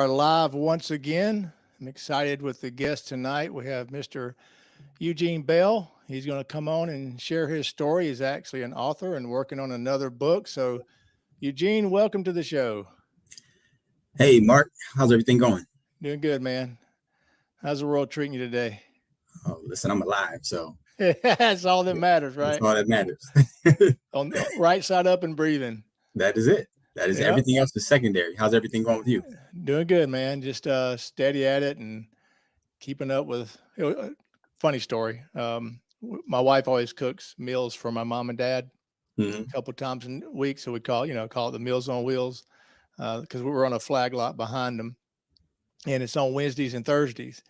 are live once again. I'm excited with the guest tonight. We have Mr. Eugene Bell. He's going to come on and share his story. He's actually an author and working on another book. So, Eugene, welcome to the show. Hey, Mark, how's everything going? Doing good, man. How's the world treating you today? Oh, listen, I'm alive, so That's all that matters, that's right? all that matters. On the right side up and breathing. That is it. That is Yep. everything else is secondary. How's everything going with you? Doing good, man. Just steady at it and keeping up with. Funny story. My wife always cooks meals for my mom and dad Hmm. a couple times a week, so we call it the Meals on Wheels because we were on a flag lot behind them, and it's on Wednesdays and Thursdays,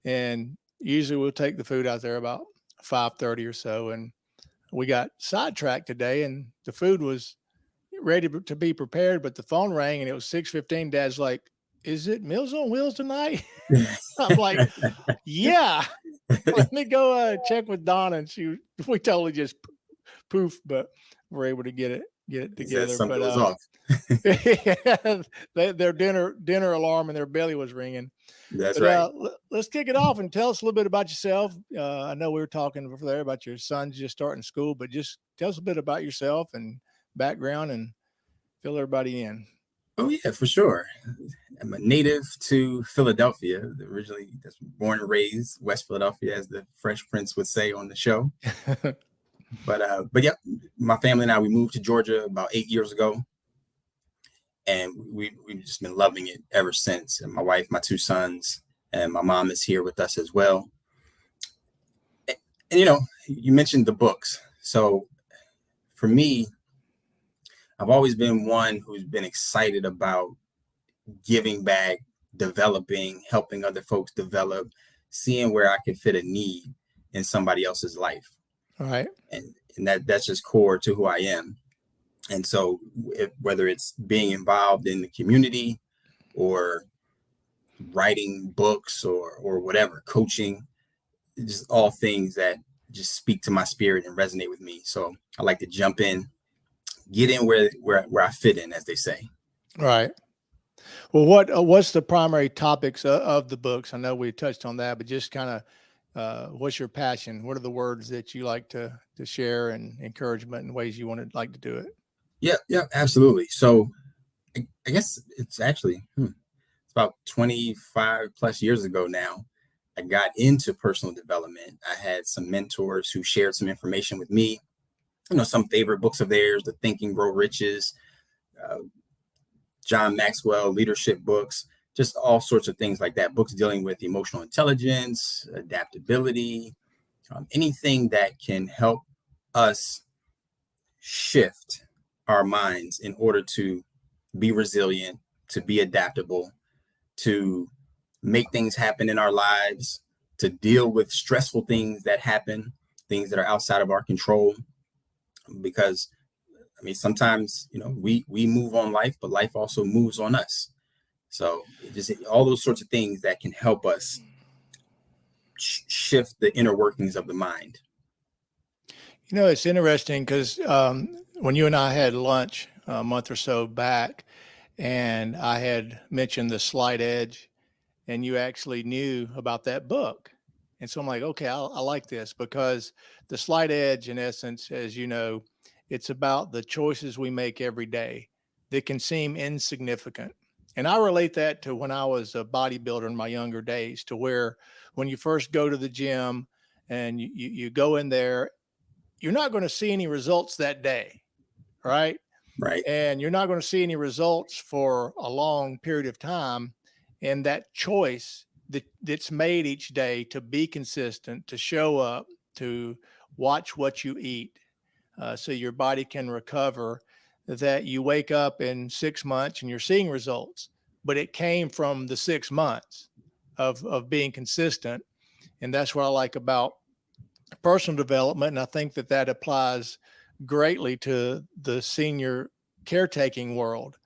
and usually we'll take the food out there about 5:30 or so, and we got sidetracked today, and the food was ready to be prepared, but the phone rang and it was 6:15. Dad's like, "Is it Meals on Wheels tonight?" I'm like, "Yeah." Let me go check with Donna, and we totally just poof, but we're able to get it together. Something But was off. their dinner alarm in their belly was ringing. That's But right. let's kick it off and tell us a little bit about yourself. I know we were talking before there about your son's just starting school, but just tell us a bit about yourself and background and fill everybody in. Oh yeah, for sure. I'm a native to Philadelphia, originally that's born and raised West Philadelphia, as the Fresh Prince would say on the show. But yeah, my family and I, we moved to Georgia about 8 years ago, and we've just been loving it ever since. And my wife, my two sons, and my mom is here with us as well. And you mentioned the books. So for me, I've always been one who's been excited about giving back, developing, helping other folks develop, seeing where I can fit a need in somebody else's life. All right. And that's just core to who I am. And so whether it's being involved in the community or writing books or whatever, coaching, just all things that just speak to my spirit and resonate with me. So I like to jump in, get in where I fit in, as they say. All right. Well, what's the primary topics of the books? I know we touched on that, but just kind of what's your passion? What are the words that you like to share and encouragement and ways you want to like to do it? Yeah, absolutely. So I guess it's actually it's about 25 plus years ago now. I got into personal development. I had some mentors who shared some information with me. Some favorite books of theirs, the Think and Grow Riches, John Maxwell leadership books, just all sorts of things like that. Books dealing with emotional intelligence, adaptability, anything that can help us shift our minds in order to be resilient, to be adaptable, to make things happen in our lives, to deal with stressful things that happen, things that are outside of our control. Because sometimes, we move on life, but life also moves on us. So just all those sorts of things that can help us shift the inner workings of the mind. It's interesting because when you and I had lunch a month or so back, and I had mentioned the Slight Edge, and you actually knew about that book. And so I'm like, okay, I like this because the Slight Edge, in essence, as you know, it's about the choices we make every day that can seem insignificant. And I relate that to when I was a bodybuilder in my younger days, to where when you first go to the gym and you go in there, you're not going to see any results that day, right? Right. And you're not going to see any results for a long period of time. And that choice that's made each day to be consistent, to show up, to watch what you eat, so your body can recover, that you wake up in 6 months and you're seeing results, but it came from the 6 months of being consistent. And that's what I like about personal development. And I think that applies greatly to the senior caretaking world,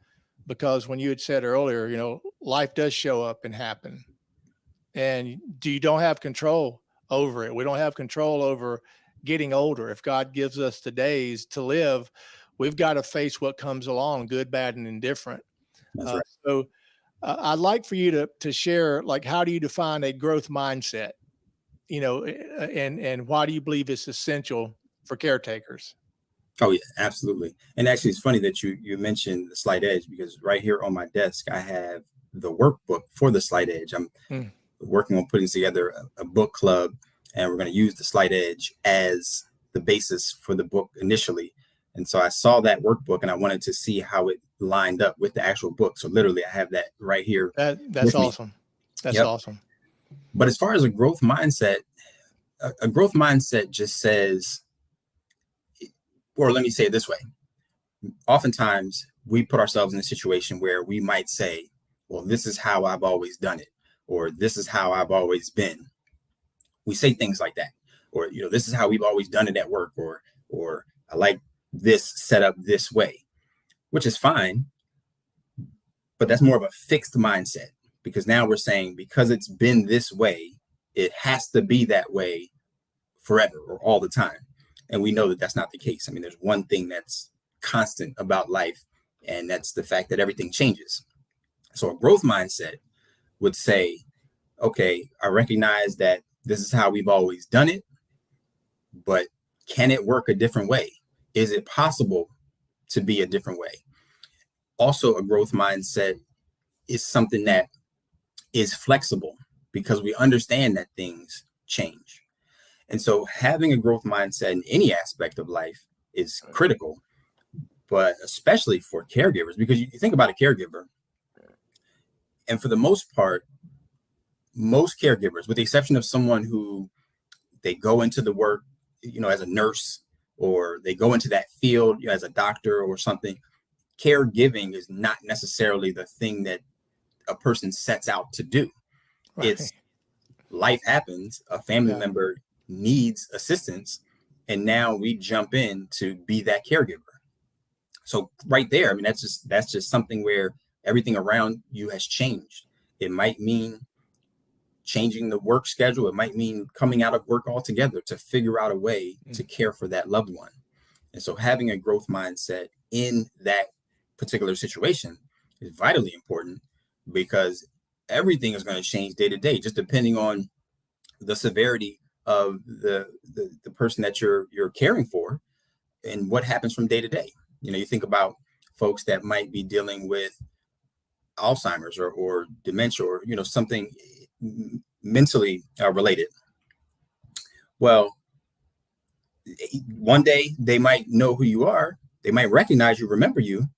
because when you had said earlier, life does show up and happen, and you don't have control over it. We don't have control over getting older. If God gives us the days to live, we've got to face what comes along, good, bad, and indifferent. That's right. So I'd like for you to share, like, how do you define a growth mindset? And why do you believe it's essential for caretakers? Oh yeah, absolutely. And actually, it's funny that you mentioned the Slight Edge, because right here on my desk I have the workbook for the Slight Edge. I'm Mm, working on putting together a book club, and we're going to use the Slight Edge as the basis for the book initially. And so I saw that workbook and I wanted to see how it lined up with the actual book. So literally, I have that right here that's with me. awesome. That's Yep. awesome. But as far as a growth mindset, a growth mindset just says, or let me say it this way: oftentimes we put ourselves in a situation where we might say, well, this is how I've always done it, or this is how I've always been. We say things like that, or this is how we've always done it at work, or I like this set up this way, which is fine, but that's more of a fixed mindset, because now we're saying, because it's been this way, it has to be that way forever or all the time. And we know that that's not the case. I mean, there's one thing that's constant about life, and that's the fact that everything changes. So a growth mindset would say, okay, I recognize that this is how we've always done it, but can it work a different way? Is it possible to be a different way? Also, a growth mindset is something that is flexible, because we understand that things change. And so having a growth mindset in any aspect of life is critical, but especially for caregivers, because you think about a caregiver, and for the most part, most caregivers, with the exception of someone who they go into the work, as a nurse, or they go into that field, as a doctor or something, caregiving is not necessarily the thing that a person sets out to do. Right. It's life happens, a family Yeah. member needs assistance, and now we jump in to be that caregiver. So right there, I mean, that's just something where everything around you has changed. It might mean changing the work schedule. It might mean coming out of work altogether to figure out a way Mm. to care for that loved one. And so having a growth mindset in that particular situation is vitally important, because everything is going to change day to day, just depending on the severity of the person that you're caring for, and what happens from day to day. You think about folks that might be dealing with Alzheimer's, or dementia, or something mentally related. Well, one day they might know who you are, they might recognize you, remember you,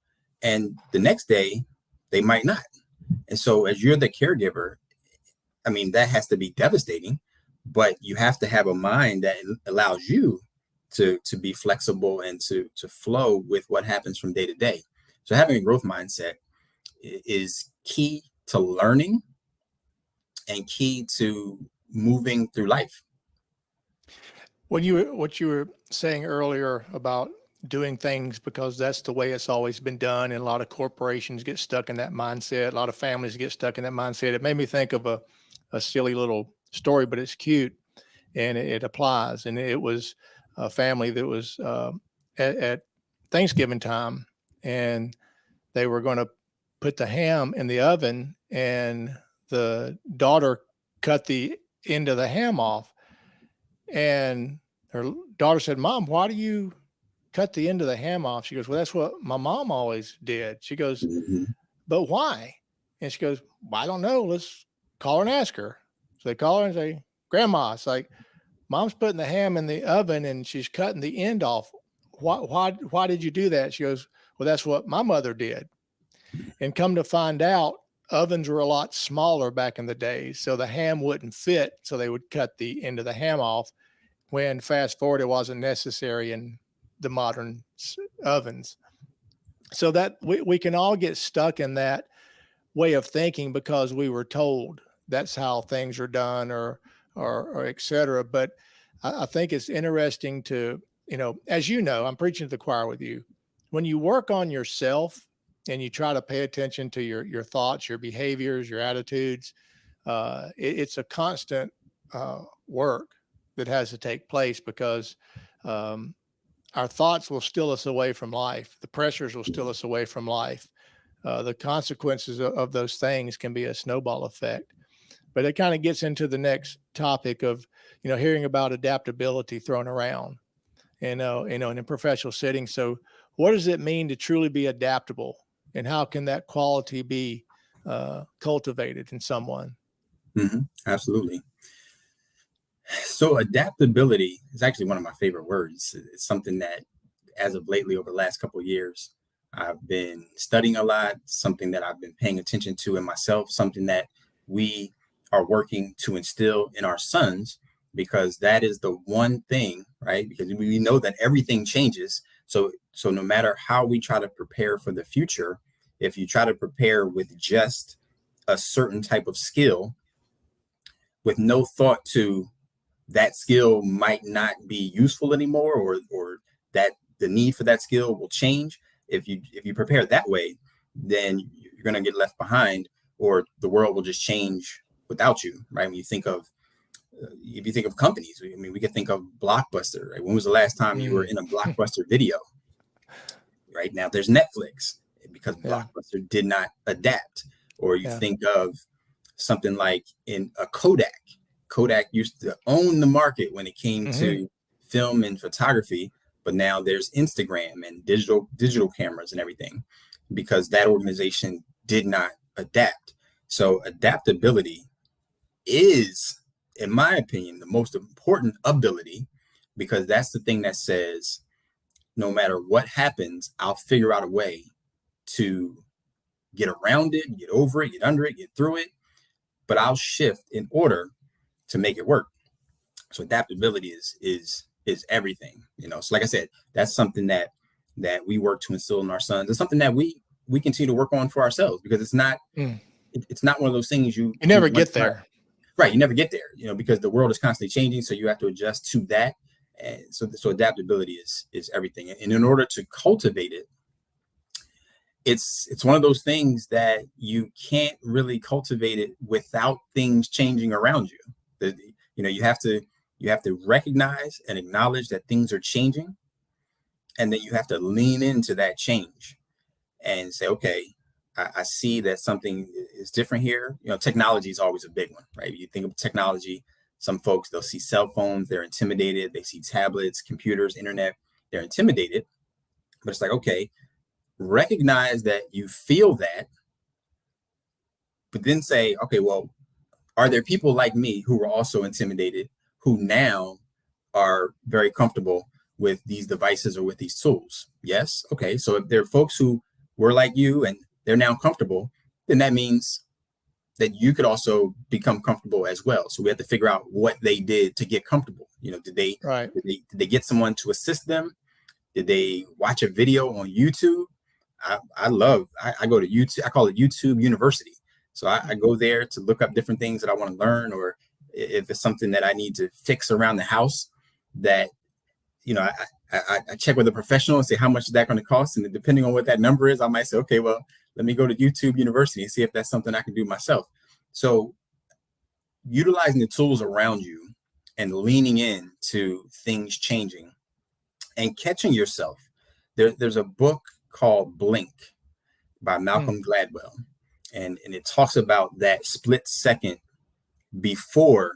and the next day they might not. And so as you're the caregiver, I mean, that has to be devastating, but you have to have a mind that allows you to be flexible and to flow with what happens from day to day. So having a growth mindset is key to learning and key to moving through life. What you were saying earlier about doing things because that's the way it's always been done, and a lot of corporations get stuck in that mindset. A lot of families get stuck in that mindset. It made me think of a silly little story, but it's cute and it applies. And it was a family that was at Thanksgiving time, and they were going to put the ham in the oven, and the daughter cut the end of the ham off, and her daughter said, "Mom, why do you cut the end of the ham off?" She goes, "Well, that's what my mom always did." She goes, Mm-hmm. "But why?" And she goes, "Well, I don't know. Let's call her and ask her." So they call her and say, "Grandma, it's like Mom's putting the ham in the oven and she's cutting the end off. Why did you do that?" She goes, "Well, that's what my mother did." And come to find out, ovens were a lot smaller back in the day, so the ham wouldn't fit. So they would cut the end of the ham off. When fast forward, it wasn't necessary in the modern ovens. So that we can all get stuck in that way of thinking because we were told that's how things are done, or et cetera. But I think it's interesting to, as you know, I'm preaching to the choir with you. When you work on yourself and you try to pay attention to your thoughts, your behaviors, your attitudes, it's a constant work that has to take place, because um, our thoughts will steal us away from life. The pressures will steal us away from life. the consequences of those things can be a snowball effect. But it kind of gets into the next topic of, hearing about adaptability thrown around, in a professional setting. So what does it mean to truly be adaptable, and how can that quality be cultivated in someone? Absolutely. So adaptability is actually one of my favorite words. It's something that, as of lately, over the last couple of years, I've been studying a lot. Something that I've been paying attention to in myself. Something that we are working to instill in our sons, because that is the one thing, right? Because we know that everything changes. So no matter how we try to prepare for the future, if you try to prepare with just a certain type of skill, with no thought to that skill might not be useful anymore, or that the need for that skill will change. If you prepare that way, then you're going to get left behind, or the world will just change without you, right? When you think of if you think of companies, I mean, we could think of Blockbuster, right? When was the last time you were Mm, in a Blockbuster video? Right now there's Netflix, because yeah. Blockbuster did not adapt. Or you Yeah. think of something like in a Kodak. Kodak used to own the market when it came Hmm. to film and photography, but now there's Instagram and digital cameras and everything, because that organization did not adapt. So adaptability is, in my opinion, the most important ability, because that's the thing that says, no matter what happens, I'll figure out a way to get around it, get over it, get under it, get through it, but I'll shift in order to make it work. So adaptability is everything. So like I said, that's something that we work to instill in our sons. It's something that we continue to work on for ourselves, because Mm. it's not one of those things you You do never one get time. there. Right, you never get there, because the world is constantly changing, so you have to adjust to that. And so adaptability is everything. And in order to cultivate it, it's one of those things that you can't really cultivate it without things changing around you. You have to recognize and acknowledge that things are changing, and then you have to lean into that change and say, okay, I see that something is different here. Technology is always a big one, right? You think of technology, some folks, they'll see cell phones, they're intimidated. They see tablets, computers, internet, they're intimidated. But it's like, okay, recognize that you feel that, but then say, okay, well, are there people like me who are also intimidated, who now are very comfortable with these devices or with these tools? Yes. Okay. So if there are folks who were like you and they're now comfortable, then that means that you could also become comfortable as well. So we have to figure out what they did to get comfortable. Did they Right. did they get someone to assist them? Did they watch a video on YouTube? I go to YouTube. I call it YouTube University. So I go there to look up different things that I want to learn, or if it's something that I need to fix around the house, that I check with a professional and say, how much is that going to cost? And depending on what that number is, I might say, okay, well, let me go to YouTube University and see if that's something I can do myself. So utilizing the tools around you and leaning into things changing and catching yourself. There's a book called Blink by Mm. Malcolm Gladwell, and it talks about that split second before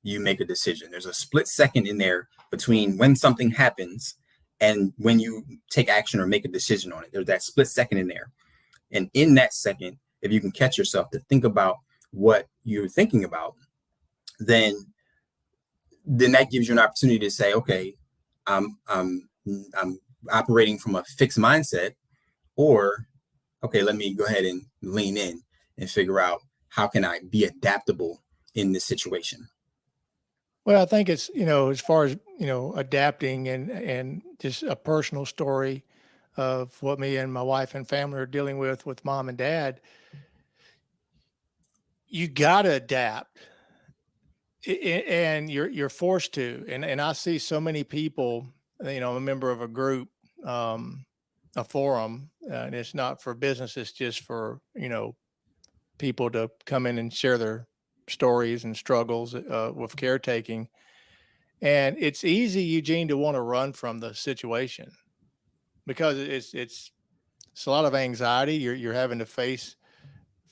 you make a decision. There's a split second in there between when something happens and when you take action or make a decision on it. There's that split second in there. And in that second, if you can catch yourself to think about what you're thinking about, then that gives you an opportunity to say, okay, I'm operating from a fixed mindset, or okay, let me go ahead and lean in and figure out how can I be adaptable in this situation. Well, I think it's, as far as, adapting, and just a personal story of what me and my wife and family are dealing with mom and dad. You got to adapt, and you're forced to. And I see so many people, I'm a member of a group, a forum, and it's not for business, it's just for, people to come in and share their stories and struggles with caretaking. And it's easy, Eugene, to want to run from the situation, because it's it's a lot of anxiety. You're having to face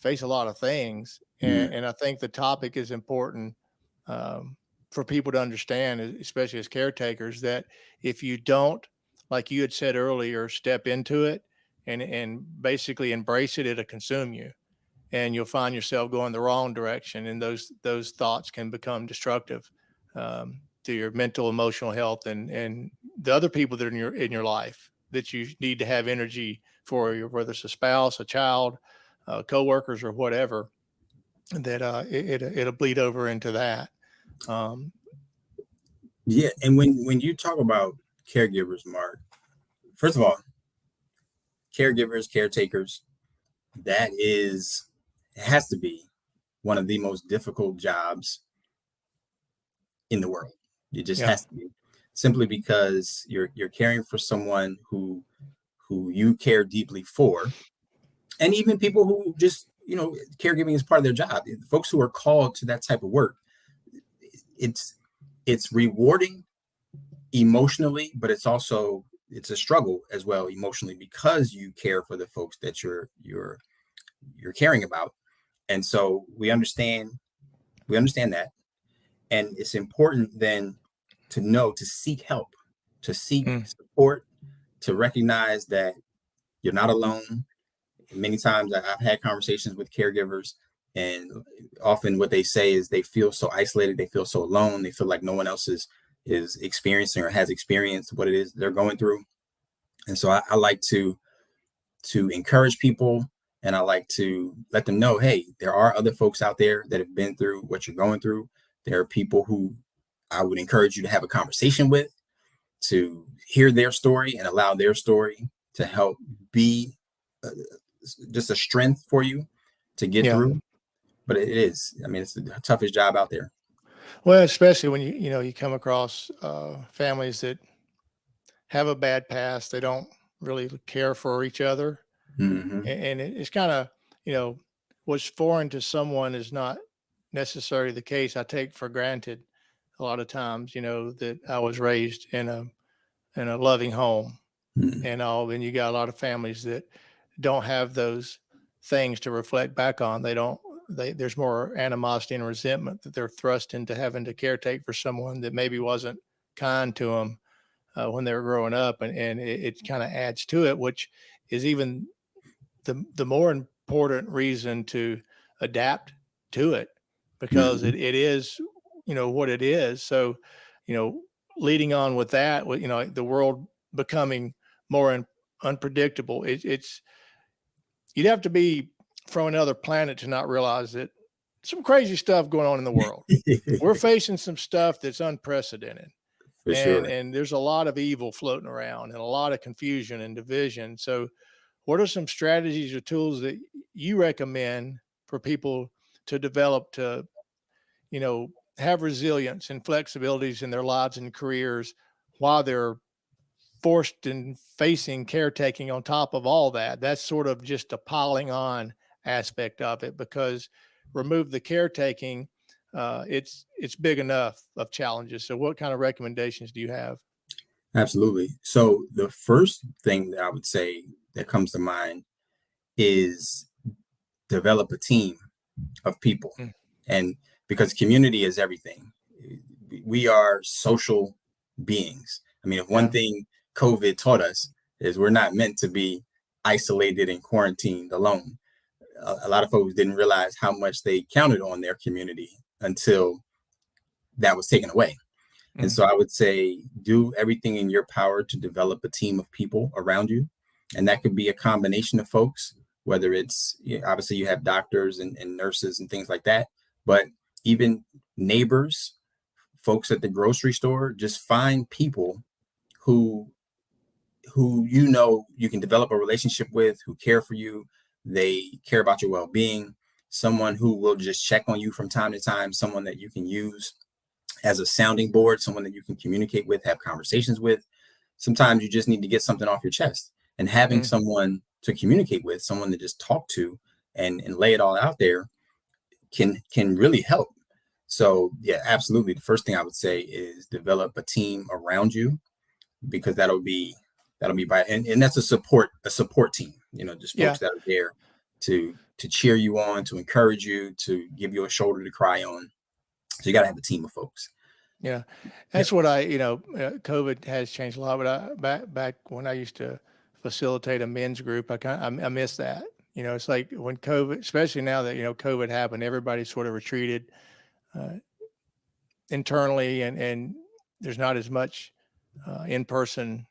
a lot of things, Mm, and I think the topic is important um, for people to understand, especially as caretakers, that if you don't, like you had said earlier, step into it and basically embrace it, it'll consume you, and you'll find yourself going the wrong direction, and those thoughts can become destructive to your mental, emotional health, and the other people that are in your life that you need to have energy for, whether it's a spouse, a child, coworkers, or whatever. That it'll bleed over into that. Um, yeah, and when you talk about caregivers, Mark, first of all, caregivers, caretakers, that is, it has to be one of the most difficult jobs in the world. It just yeah, has to be, simply because you're caring for someone who you care deeply for, and even people who just, caregiving is part of their job. Folks who are called to that type of work, it's it's rewarding emotionally, but it's a struggle as well emotionally, because you care for the folks that you're caring about. And so we understand that. And it's important then to know, to seek help, to seek mm, support, to recognize that you're not alone. Many times I've had conversations with caregivers, and often what they say is they feel so isolated, they feel so alone, they feel like no one else is experiencing or has experienced what it is they're going through. And so I like to encourage people, and I like to let them know, hey, there are other folks out there that have been through what you're going through. There are people who I would encourage you to have a conversation with, to hear their story and allow their story to help be uh, just a strength for you to get yeah. through. But it is, I mean, it's the toughest job out there. Well, especially when you come across families that have a bad past, they don't really care for each other, Mm-hmm. and it's kind of you know what's foreign to someone is not necessarily the case. I take for granted a lot of times, that I was raised in a loving home Mm-hmm. and all, and you got a lot of families that don't have those things to reflect back on. They don't. There's more animosity and resentment that they're thrust into having to caretake for someone that maybe wasn't kind to them when they were growing up, and it kind of adds to it, which is even the more important reason to adapt to it, because Mm-hmm. it is what it is. So you know leading on with that, with the world becoming more unpredictable, it's you'd have to be from another planet to not realize that some crazy stuff going on in the world. We're facing some stuff that's unprecedented, For and sure. and there's a lot of evil floating around and a lot of confusion and division. So what are some strategies or tools that you recommend for people to develop to, you know, have resilience and flexibilities in their lives and careers while they're forced and facing caretaking on top of all that? That's sort of just a piling on aspect of it, because remove the caretaking, it's big enough of challenges. So what kind of recommendations do you have? Absolutely. So the first thing that I would say that comes to mind is develop a team of people. Mm, And because community is everything, we are social beings. I mean, if one yeah. thing COVID taught us is we're not meant to be isolated and quarantined alone. A lot of folks didn't realize how much they counted on their community until that was taken away. And Mm, so I would say do everything in your power to develop a team of people around you. And that could be a combination of folks, whether it's, obviously you have doctors and nurses and things like that, but even neighbors, folks at the grocery store. Just find people who you can develop a relationship with, who care for you, they care about your well-being, someone who will just check on you from time to time, someone that you can use as a sounding board, someone that you can communicate with, have conversations with. Sometimes you just need to get something off your chest, and having mm. someone to communicate with, someone to just talk to and lay it all out there can really help. So yeah, absolutely. The first thing I would say is develop a team around you, because that'll be that'll be vital. And that's a support team, just Yeah. folks that are there to cheer you on, to encourage you, to give you a shoulder to cry on. So you got to have a team of folks. Yeah. Yep. That's what COVID has changed a lot, but back when I used to facilitate a men's group, I miss that. It's like when COVID, especially now that, COVID happened, everybody sort of retreated internally, and there's not as much in-person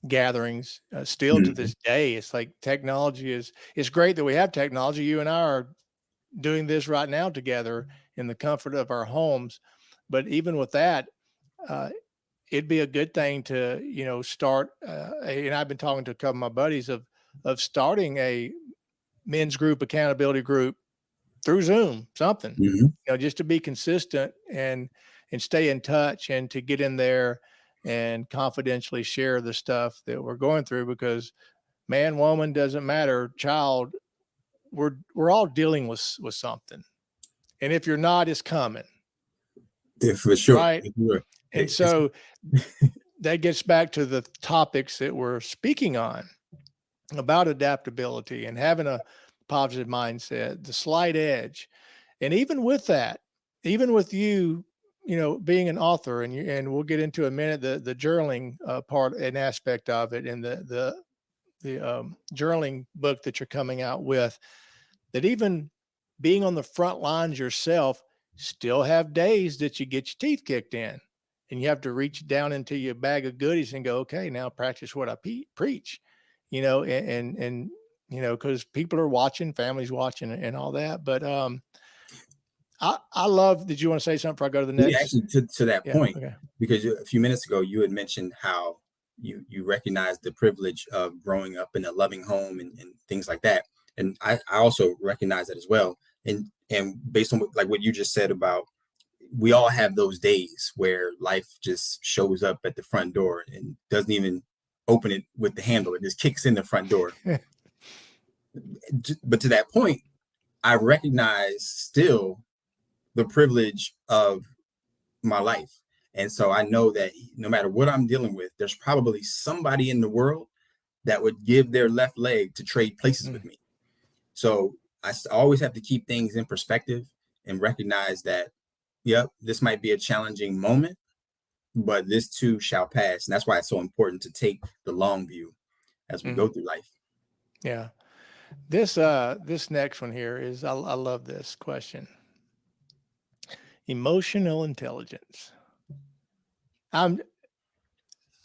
gatherings. Still to Mhm. this day, it's like it's great that we have technology. You and I are doing this right now together in the comfort of our homes. But even with that, it'd be a good thing to, start. And I've been talking to a couple of my buddies of starting a men's group accountability group through Zoom, something, Mhm. just to be consistent and stay in touch, and to get in there and confidentially share the stuff that we're going through, because man, woman, doesn't matter, child, we're all dealing with something. And if you're not, it's coming. Yeah, for sure. Right. For sure. And It's so that gets back to the topics that we're speaking on about adaptability and having a positive mindset, the slight edge. And even with that, even with you, being an author, and we'll get into a minute the journaling part and aspect of it, and the journaling book that you're coming out with, that even being on the front lines yourself, still have days that you get your teeth kicked in, and you have to reach down into your bag of goodies and go, okay, now practice what I preach, and because people are watching, families watching, and all that. But I love. Did you want to say something before I go to the Yeah, next? actually, to that Yeah. point, Okay. because a few minutes ago you had mentioned how you recognize the privilege of growing up in a loving home and things like that, and I also recognize that as well. And based on what you just said about, we all have those days where life just shows up at the front door and doesn't even open it with the handle; it just kicks in the front door. But to that point, I recognize still the privilege of my life. And so I know that no matter what I'm dealing with, there's probably somebody in the world that would give their left leg to trade places with me. So I always have to keep things in perspective and recognize that, yep, this might be a challenging moment, but this too shall pass. And that's why it's so important to take the long view as we go through life. Yeah. This next one here is, I love this question. Emotional intelligence. I'm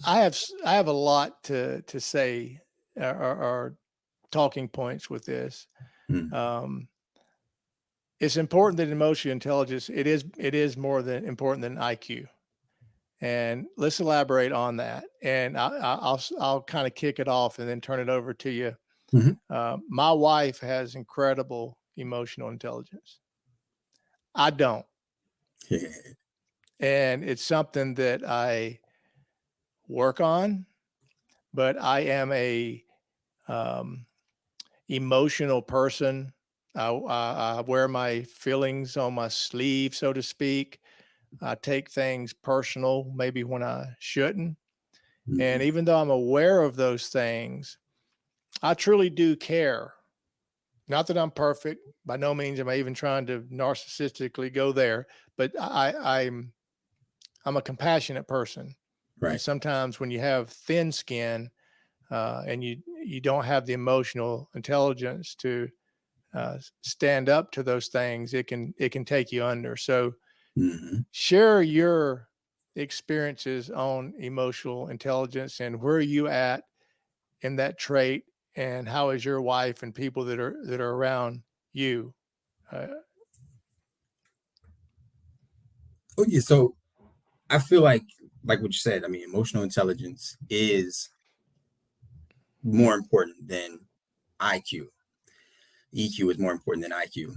I have a lot to say, or talking points with this. Mm. It's important that emotional intelligence, it is more than important than IQ. And let's elaborate on that. And I'll kind of kick it off and then turn it over to you. Mhm. My wife has incredible emotional intelligence. I don't. Yeah. And it's something that I work on, but I am a um, emotional person. I wear my feelings on my sleeve, so to speak. I take things personal, maybe when I shouldn't. And Mhm. even though I'm aware of those things, I truly do care. Not that I'm perfect. By no means am I even trying to narcissistically go there, but I'm a compassionate person. And Right. sometimes when you have thin skin, and you don't have the emotional intelligence to stand up to those things, it can take you under. So Mhm. share your experiences on emotional intelligence, and where are you at in that trait, and how is your wife and people that are around you? Uh, Oh yeah. So I feel like what you said. I mean, emotional intelligence is more important than IQ. EQ is more important than IQ.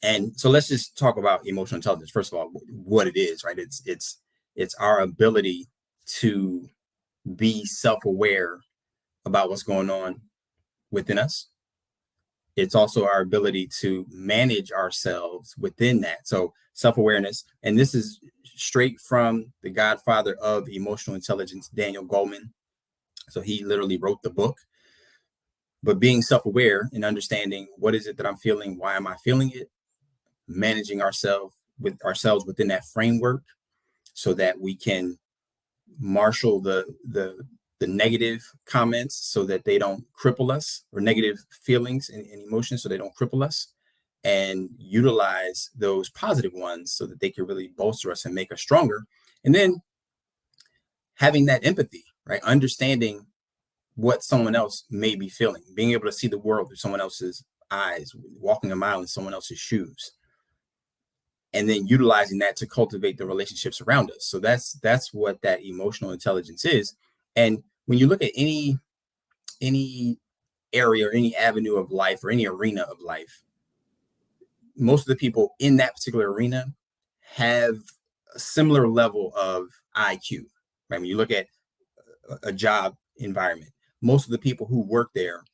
And so let's just talk about emotional intelligence. First of all, what it is, right? It's our ability to be self-aware about what's going on within us. It's also our ability to manage ourselves within that. So self-awareness, and this is straight from the godfather of emotional intelligence, Daniel Goleman. So he literally wrote the book. But being self-aware and understanding what is it that I'm feeling, why am I feeling it, managing ourselves within that framework so that we can marshal the negative comments so that they don't cripple us, or negative feelings and emotions so they don't cripple us, and utilize those positive ones so that they can really bolster us and make us stronger. And then having that empathy, right? Understanding what someone else may be feeling, being able to see the world through someone else's eyes, walking a mile in someone else's shoes, and then utilizing that to cultivate the relationships around us. So that's what that emotional intelligence is. And when you look at any area or any avenue of life or any arena of life, most of the people in that particular arena have a similar level of IQ. Right? When you look at a job environment, most of the people who work there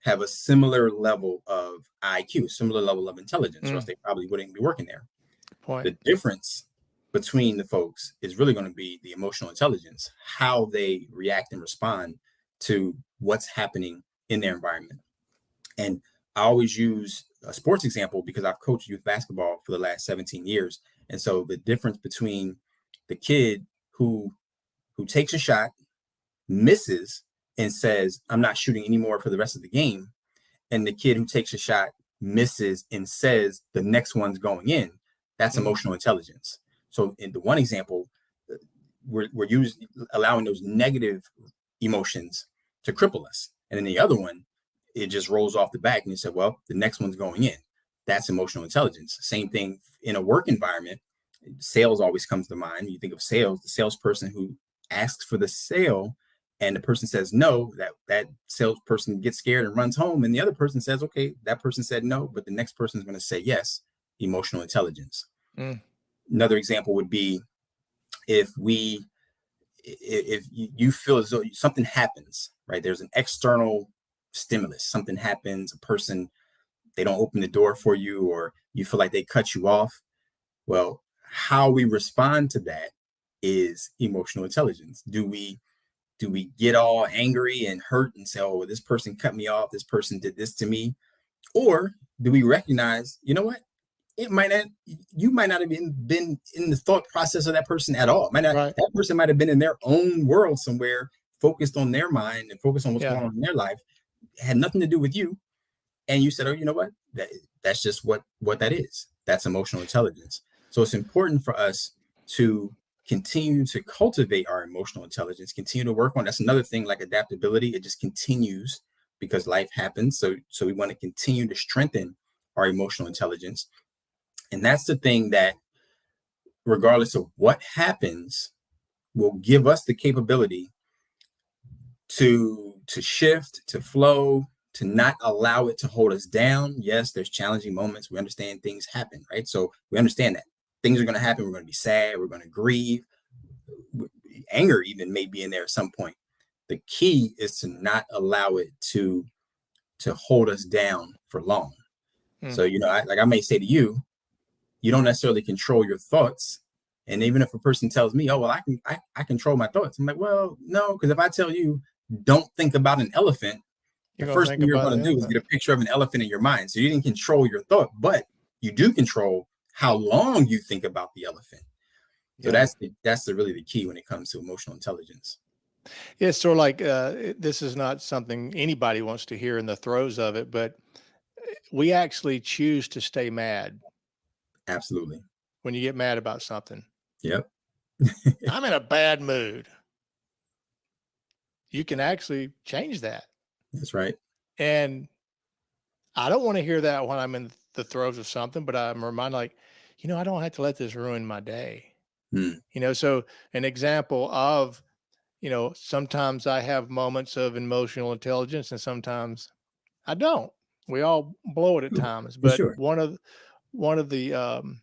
have a similar level of IQ, similar level of intelligence, or else they probably wouldn't be working there. Good point. The difference between the folks is really going to be the emotional intelligence, how they react and respond to what's happening in their environment. And I always use a sports example because I've coached youth basketball for the last 17 years. And so the difference between the kid who takes a shot, misses, and says, I'm not shooting anymore for the rest of the game, and the kid who takes a shot, misses, and says the next one's going in, that's emotional intelligence. So in the one example, we're allowing those negative emotions to cripple us. And in the other one, it just rolls off the back and you said, well, the next one's going in. That's emotional intelligence. Same thing in a work environment. Sales always comes to mind. When you think of sales, the salesperson who asks for the sale and the person says no, that salesperson gets scared and runs home. And the other person says, okay, that person said no, but the next person is going to say yes. Emotional intelligence. Another example would be if you feel as though something happens, right? There's an external stimulus, something happens, a person, they don't open the door for you, or you feel like they cut you off. Well, how we respond to that is emotional intelligence. Do we get all angry and hurt and say, oh, this person cut me off, this person did this to me? Or do we recognize, you know what? You might not have been in the thought process of that person at all. That person might have been in their own world somewhere, focused on their mind and focused on what's going on in their life. It had nothing to do with you. And you said, oh, you know what? That's just what that is. That's emotional intelligence. So it's important for us to continue to cultivate our emotional intelligence, continue to work on. That's another thing, like adaptability. It just continues because life happens. So we want to continue to strengthen our emotional intelligence. And that's the thing that, regardless of what happens, will give us the capability to shift, to flow, to not allow it to hold us down. Yes, there's challenging moments. We understand things happen, right? So we understand that things are going to happen. We're going to be sad. We're going to grieve. Anger even may be in there at some point. The key is to not allow it to hold us down for long. So, I may say to you, you don't necessarily control your thoughts. And even if a person tells me, oh, well, I control my thoughts. I'm like, well, no, because if I tell you, don't think about an elephant, the first thing you're going to do is get a picture of an elephant in your mind. So you didn't control your thought, but you do control how long you think about the elephant. So that's really the key when it comes to emotional intelligence. Yeah, it's sort of like this is not something anybody wants to hear in the throes of it, but we actually choose to stay mad. Absolutely. When you get mad about something. Yep. I'm in a bad mood. You can actually change that. That's right. And I don't want to hear that when I'm in the throes of something, but I'm reminded, like, I don't have to let this ruin my day. So an example of, sometimes I have moments of emotional intelligence and sometimes I don't. We all blow it at times, but one of the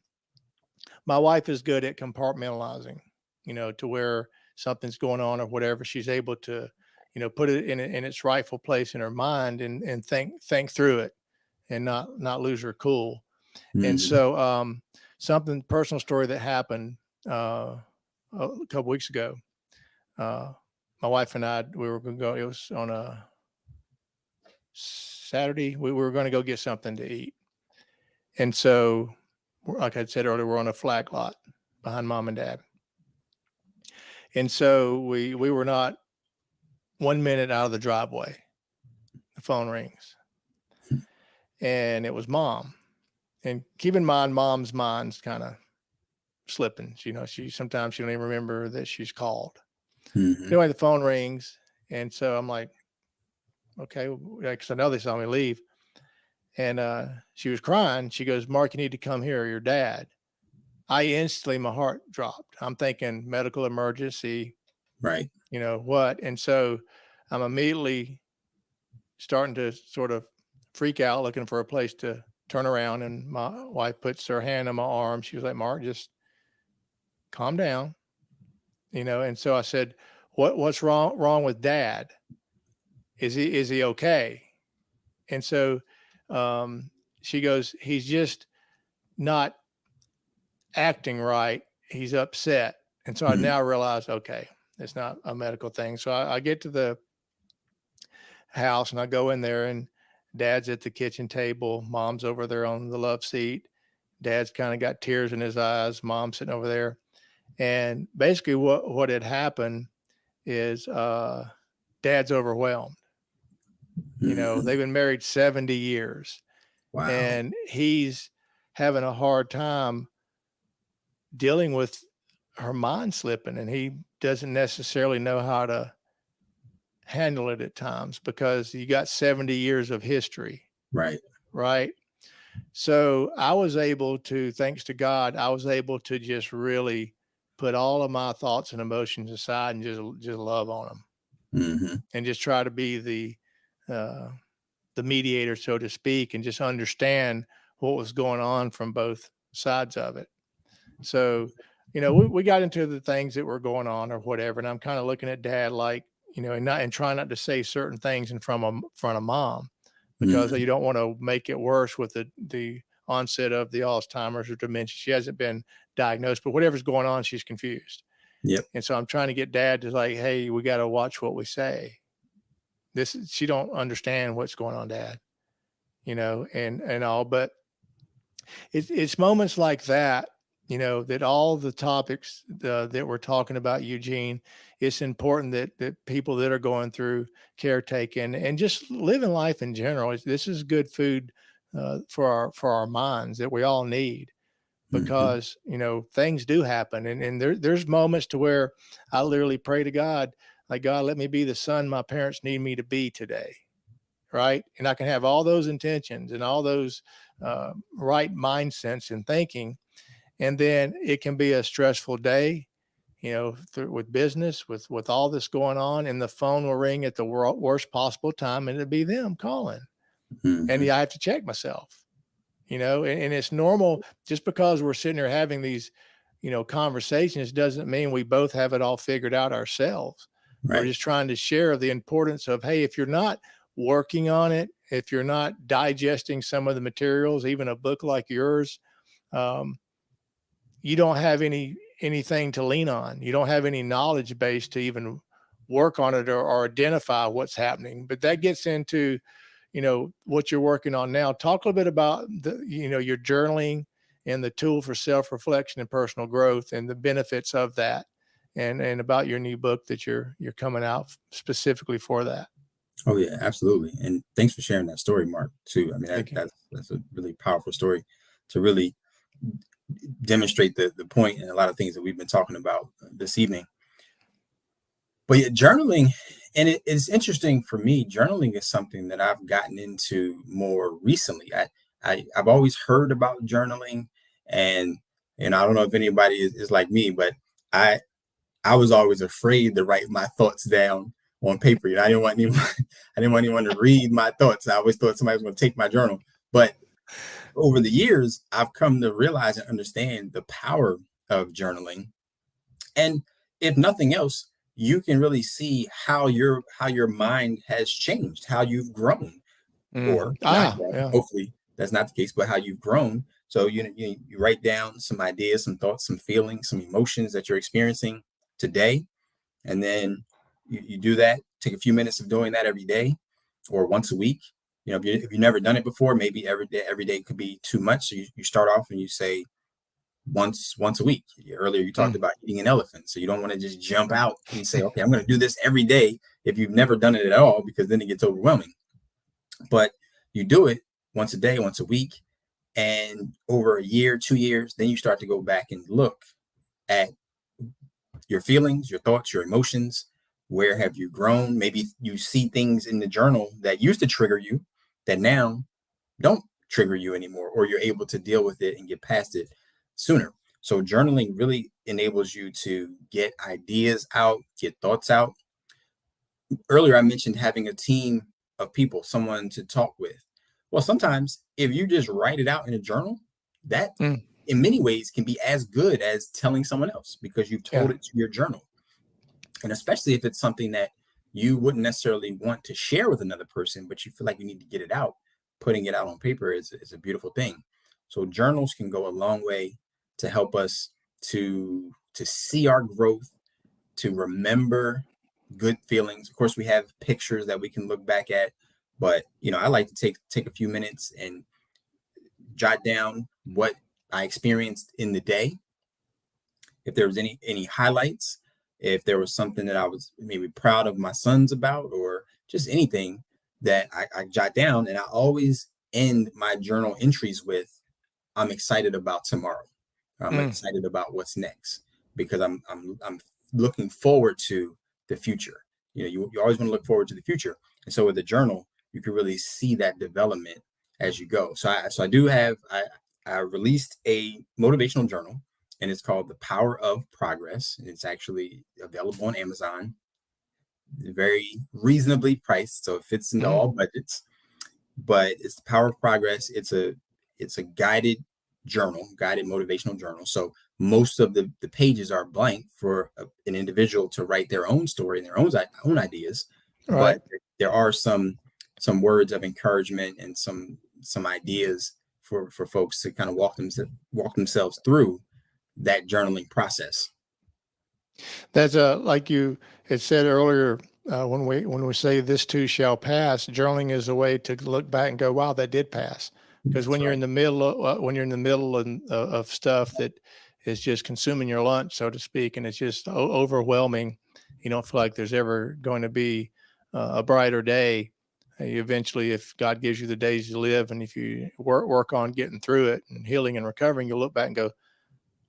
my wife is good at compartmentalizing, to where something's going on or whatever. She's able to, put it in its rightful place in her mind and think through it and not lose her cool. And so something personal story that happened a couple weeks ago. my wife and I, we were going to go. It was on a Saturday. We were going to go get something to eat, and so, like I said earlier, we're on a flag lot behind mom and dad, and so we were not 1 minute out of the driveway. The phone rings, and it was mom. And keep in mind, mom's mind's kind of slipping. She sometimes she don't even remember that she's called. Mm-hmm. Anyway, the phone rings, and so I'm like, okay, because I know they saw me leave. And she was crying. She goes, "Mark, you need to come here. Your dad." I instantly, my heart dropped. I'm thinking medical emergency, Right. what? And so I'm immediately starting to sort of freak out, looking for a place to turn around. And my wife puts her hand on my arm. She was like, "Mark, just calm down." And so I said, "What's wrong with dad? Is he okay?" And so she goes, "He's just not acting right. He's upset." And so I Mm-hmm. now realize, okay, it's not a medical thing. So I get to the house and I go in there, and dad's at the kitchen table. Mom's over there on the love seat. Dad's kind of got tears in his eyes. Mom's sitting over there. And basically what had happened is dad's overwhelmed. Mm-hmm. They've been married 70 years, Wow. and he's having a hard time dealing with her mind slipping, and he doesn't necessarily know how to handle it at times because you got 70 years of history, Right. right? So I was able to, thanks to God, I was able to just really put all of my thoughts and emotions aside and just love on them Mm-hmm. and just try to be uh, the mediator, so to speak, and just understand what was going on from both sides of it. So, we got into the things that were going on or whatever, and I'm kind of looking at dad like, and trying not to say certain things in front of mom because Mm-hmm. you don't want to make it worse with the onset of the Alzheimer's or dementia. She hasn't been diagnosed, but whatever's going on, she's confused. Yep. And so I'm trying to get dad to like, hey, we got to watch what we say. She don't understand what's going on, dad, and all, but it's moments like that, that all the topics that we're talking about, Eugene, it's important that people that are going through caretaking and just living life in general, this is good food for our minds that we all need Mm-hmm. because things do happen, and there's moments to where I literally pray to God, like, God, let me be the son my parents need me to be today, right? And I can have all those intentions and all those right mindsets and thinking, and then it can be a stressful day, with business, with all this going on, and the phone will ring at the worst possible time, and it'll be them calling, and Mm-hmm. I have to check myself, and it's normal. Just because we're sitting here having these, conversations doesn't mean we both have it all figured out ourselves. We're Right. just trying to share the importance of, hey, if you're not working on it, if you're not digesting some of the materials, even a book like yours, um, you don't have anything to lean on. You don't have any knowledge base to even work on it or identify what's happening. But that gets into, what you're working on now. Talk a little bit about your journaling and the tool for self-reflection and personal growth and the benefits of that, and about your new book that you're coming out specifically for that. Oh yeah, absolutely. And thanks for sharing that story, Mark, too. I mean, Thank you. that's a really powerful story to really demonstrate the point and a lot of things that we've been talking about this evening. But yeah, journaling, and it's interesting for me. Journaling is something that I've gotten into more recently. I've always heard about journaling, and I don't know if anybody is like me, but I I was always afraid to write my thoughts down on paper. I didn't want anyone I didn't want anyone to read my thoughts. I always thought somebody was going to take my journal. But over the years, I've come to realize and understand the power of journaling. And if nothing else, you can really see how your mind has changed, how you've grown, or not grown. Yeah. Hopefully, that's not the case, but how you've grown. So you write down some ideas, some thoughts, some feelings, some emotions that you're experiencing today, and then you do that, take a few minutes of doing that every day or once a week. If you've never done it before, maybe every day could be too much. So you start off and you say once a week. Earlier you talked Mm. about eating an elephant, so you don't want to just jump out and say, okay, I'm going to do this every day if you've never done it at all, because then it gets overwhelming. But you do it once a day, once a week, and over a year, 2 years, then you start to go back and look at your feelings, your thoughts, your emotions. Where have you grown? Maybe you see things in the journal that used to trigger you that now don't trigger you anymore, or you're able to deal with it and get past it sooner. So journaling really enables you to get ideas out, get thoughts out. Earlier, I mentioned having a team of people, someone to talk with. Well, sometimes if you just write it out in a journal, that Mm. in many ways can be as good as telling someone else, because you've Yeah. told it to your journal. And especially if it's something that you wouldn't necessarily want to share with another person, but you feel like you need to get it out, putting it out on paper is a beautiful thing. So journals can go a long way to help us to see our growth, to remember good feelings. Of course, we have pictures that we can look back at, but I like to take a few minutes and jot down what I experienced in the day, if there was any highlights, if there was something that I was maybe proud of my sons about, or just anything that I jot down. And I always end my journal entries with, I'm excited about tomorrow. I'm Mm. excited about what's next, because I'm looking forward to the future. You always want to look forward to the future. And so with the journal, you can really see that development as you go. So I do have I released a motivational journal, and it's called The Power of Progress. And it's actually available on Amazon, very reasonably priced, so it fits into Mm. all budgets. But it's The Power of Progress. It's a guided journal, guided motivational journal. So most of the pages are blank for an individual to write their own story and their own ideas, but Right. there are some words of encouragement and some ideas for folks to kind of walk themselves through that journaling process. That's like you had said earlier, when we say this too shall pass, journaling is a way to look back and go, wow, that did pass. Because That's right. when you're in the middle of stuff that is just consuming your lunch, so to speak, and it's just overwhelming, you don't feel like there's ever going to be a brighter day. You eventually, if God gives you the days you live, and if you work on getting through it and healing and recovering, you'll look back and go,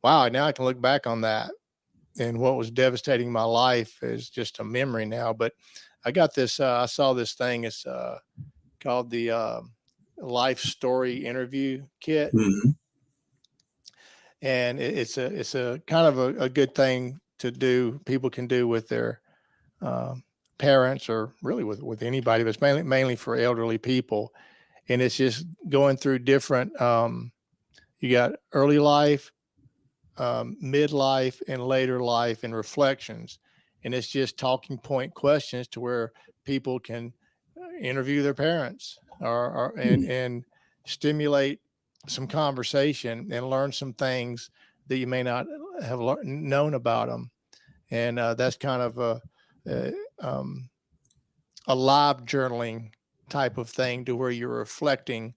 wow, now I can look back on that, and what was devastating my life is just a memory now. But I got this. I saw this thing. It's called the Life Story Interview Kit, Mm-hmm. and it's a kind of a good thing to do. People can do with their um, parents, or really with anybody, but it's mainly for elderly people. And it's just going through different. You got early life, midlife, and later life, and reflections. And it's just talking point questions to where people can interview their parents, or and stimulate some conversation and learn some things that you may not have known about them. And that's kind of a, um, a live journaling type of thing, to where you're reflecting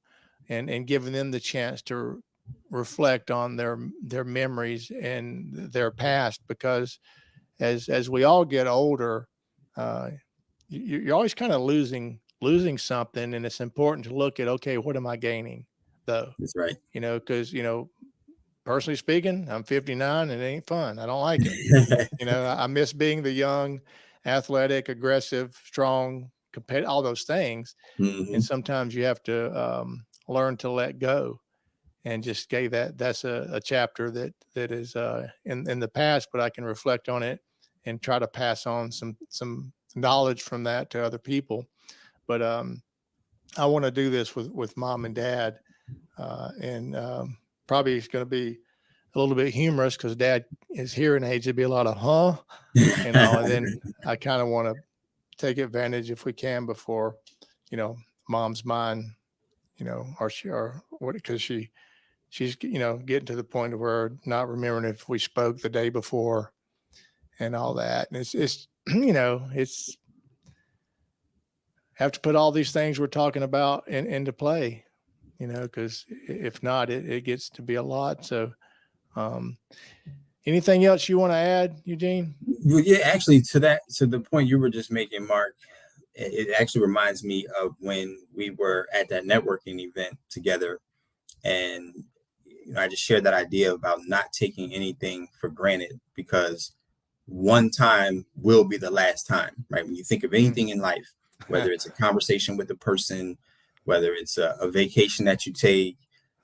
and giving them the chance to reflect on their memories and their past. Because as we all get older, uh, you're always kind of losing something, and it's important to look at, okay, what am I gaining though? That's right. Because personally speaking, I'm 59 and it ain't fun. I don't like it. I miss being the young, athletic, aggressive, strong, competitive, all those things. And Hmm. sometimes you have to learn to let go, and just gave that's a chapter that is in the past, but I can reflect on it and try to pass on some knowledge from that to other people. But I want to do this with mom and dad, and probably it's going to be a little bit humorous, because dad is hearing age. There'd be a lot of and then I kind of want to take advantage, if we can, before you know mom's mind, or she, or what, because she's getting to the point of where not remembering if we spoke the day before. and all that. And it's it's have to put all these things we're talking about into play, because if not, it gets to be a lot. So, um, anything else you want to add, Eugene? Well, yeah, actually, to the point you were just making, Mark, it actually reminds me of when we were at that networking event together, and I just shared that idea about not taking anything for granted, because one time will be the last time, right? When you think of Mm. anything in life, whether it's a conversation with a person, whether it's a vacation that you take,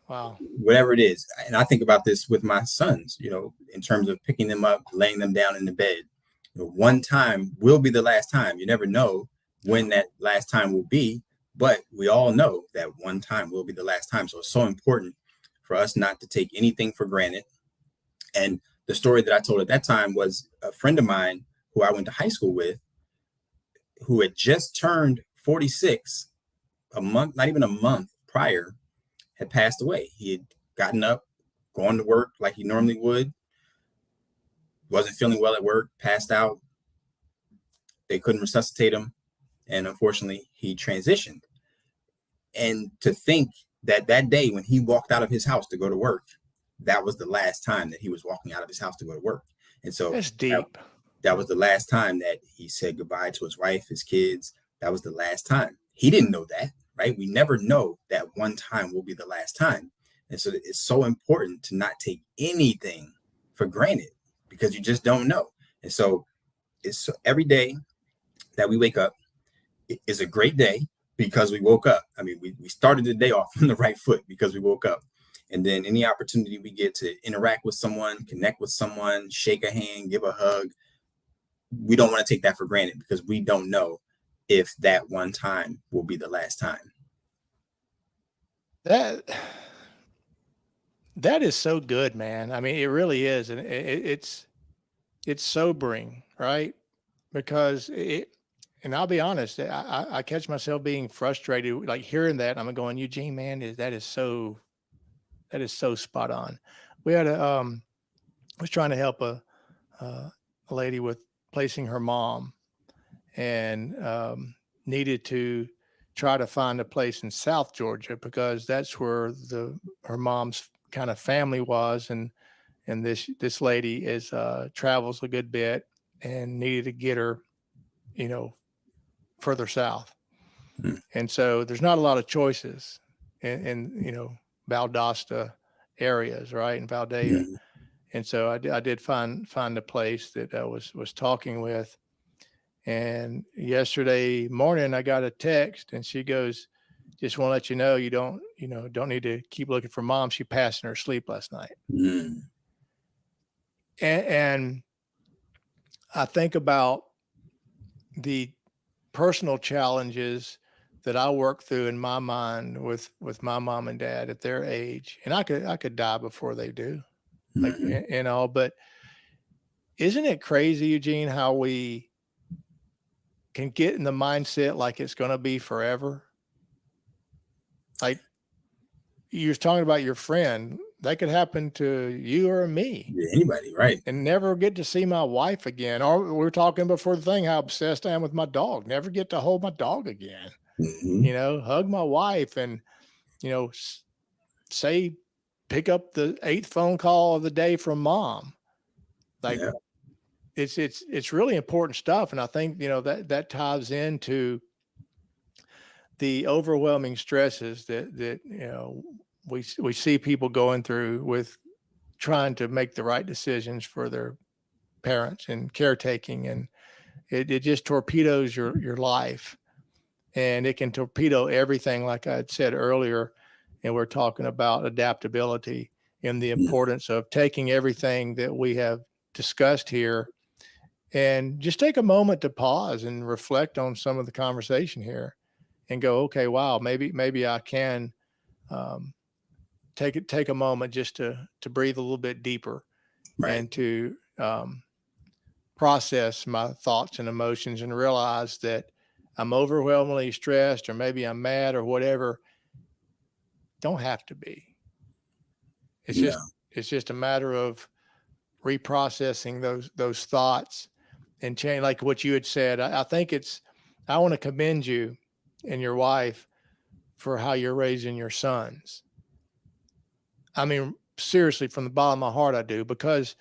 Wow. whatever it is. And I think about this with my sons, in terms of picking them up, laying them down in the bed. One time will be the last time. You never know when that last time will be, but we all know that one time will be the last time. So it's so important for us not to take anything for granted. And the story that I told at that time was a friend of mine who I went to high school with, who had just turned 46 a month, not even a month prior, had passed away. He had gotten up, gone to work like he normally would, wasn't feeling well at work, passed out. They couldn't resuscitate him. And unfortunately, he transitioned. And to think that that day when he walked out of his house to go to work, that was the last time that he was walking out of his house to go to work. And so That's deep. that was the last time that he said goodbye to his wife, his kids. That was the last time. He didn't know that, right? We never know that one time will be the last time. And so it's so important to not take anything for granted, because you just don't know. And so it's every day that we wake up is a great day because we woke up. I mean, we started the day off on the right foot because we woke up. And then any opportunity we get to interact with someone, connect with someone, shake a hand, give a hug, we don't want to take that for granted, because we don't know if that one time will be the last time. That that is so good, man. I mean, it really is, and it's sobering, right? Because and I'll be honest, I catch myself being frustrated, like hearing that. I'm going, Eugene, man, that is so spot on. We had was trying to help a lady with placing her mom, and needed to try to find a place in South Georgia because that's where the her mom's kind of family was, and this lady is travels a good bit and needed to get her, you know, further south. Mm-hmm. And so there's not a lot of choices in Valdosta areas, right, in Valdea. Mm-hmm. And so I did find a place that I was talking with. And yesterday morning I got a text, and she goes, "Just want to let you know don't need to keep looking for mom. She passed in her sleep last night." Mm-hmm. And I think about the personal challenges that I work through in my mind with my mom and dad at their age, and I could die before they do, like Mm-hmm. But isn't it crazy, Eugene, how we can get in the mindset like it's going to be forever? Like you were talking about your friend, that could happen to you or me, Yeah, anybody, right? and never get to see my wife again. Or we were talking before the thing how obsessed I am with my dog. Never get to hold my dog again. Mm-hmm. Hug my wife, and you know, say pick up the eighth phone call of the day from mom. Like Yeah. it's really important stuff, and I think that ties into the overwhelming stresses that we see people going through with trying to make the right decisions for their parents and caretaking, and it just torpedoes your life, and it can torpedo everything, like I had said earlier. And we're talking about adaptability and the Mm-hmm. importance of taking everything that we have discussed here and just take a moment to pause and reflect on some of the conversation here and go, okay, wow, maybe I can um, take a moment just to breathe a little bit deeper Right. and to process my thoughts and emotions and realize that I'm overwhelmingly stressed, or maybe I'm mad or whatever. Don't have to be. It's Yeah. just it's just a matter of reprocessing those thoughts and change, like what you had said. I think I want to commend you and your wife for how you're raising your sons. I mean, seriously, from the bottom of my heart, I do, because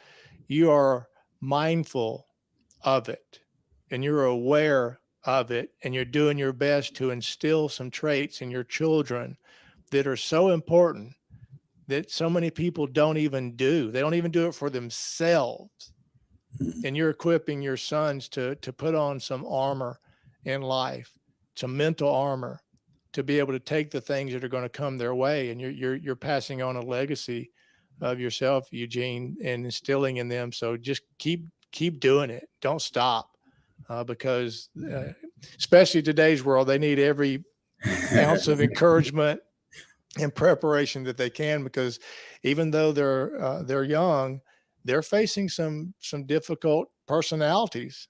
you are mindful of it and you're aware of it, and you're doing your best to instill some traits in your children that are so important that so many people don't even do. They don't even do it for themselves. And you're equipping your sons to put on some armor in life, some mental armor, to be able to take the things that are going to come their way. And you're passing on a legacy of yourself, Eugene, and instilling in them. So just keep doing it. Don't stop, because especially today's world, they need every ounce of encouragement and preparation that they can, because even though they're young, they're facing some difficult personalities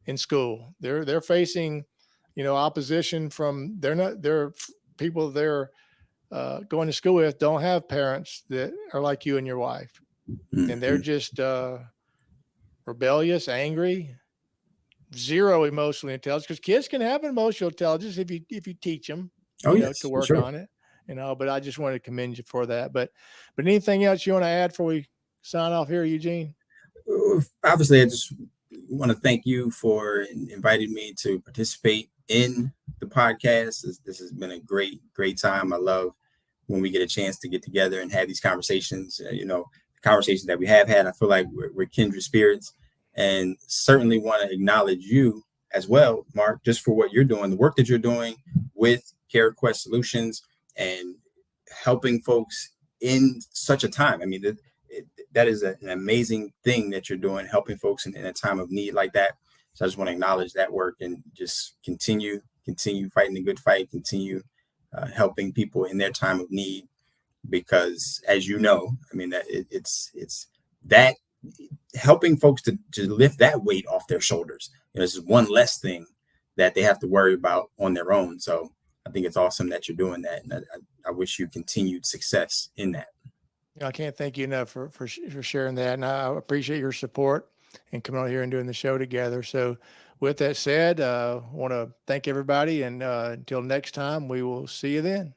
in school. They're facing, opposition from they're people they're going to school with don't have parents that are like you and your wife, and they're just rebellious, angry, zero emotional intelligence. Because kids can have emotional intelligence if you teach them, Oh to yes, for work sure. on it. But I just wanted to commend you for that. But anything else you want to add before we sign off here, Eugene? Obviously, I just want to thank you for inviting me to participate in the podcast. This has been a great time. I love when we get a chance to get together and have these conversations. The conversations that we have had, I feel like we're kindred spirits, and certainly want to acknowledge you as well, Mark, just for what you're doing, the work that you're doing with CareQuest Solutions, and helping folks in such a time. I mean, that is an amazing thing that you're doing, helping folks in a time of need like that. So I just want to acknowledge that work, and just continue fighting the good fight, continue helping people in their time of need, because as you know, I mean, that it's that helping folks to lift that weight off their shoulders. This is one less thing that they have to worry about on their own. So I think it's awesome that you're doing that, and I wish you continued success in that. I can't thank you enough for sharing that, and I appreciate your support and coming out here and doing the show together. So, with that said, I want to thank everybody, and until next time, we will see you then.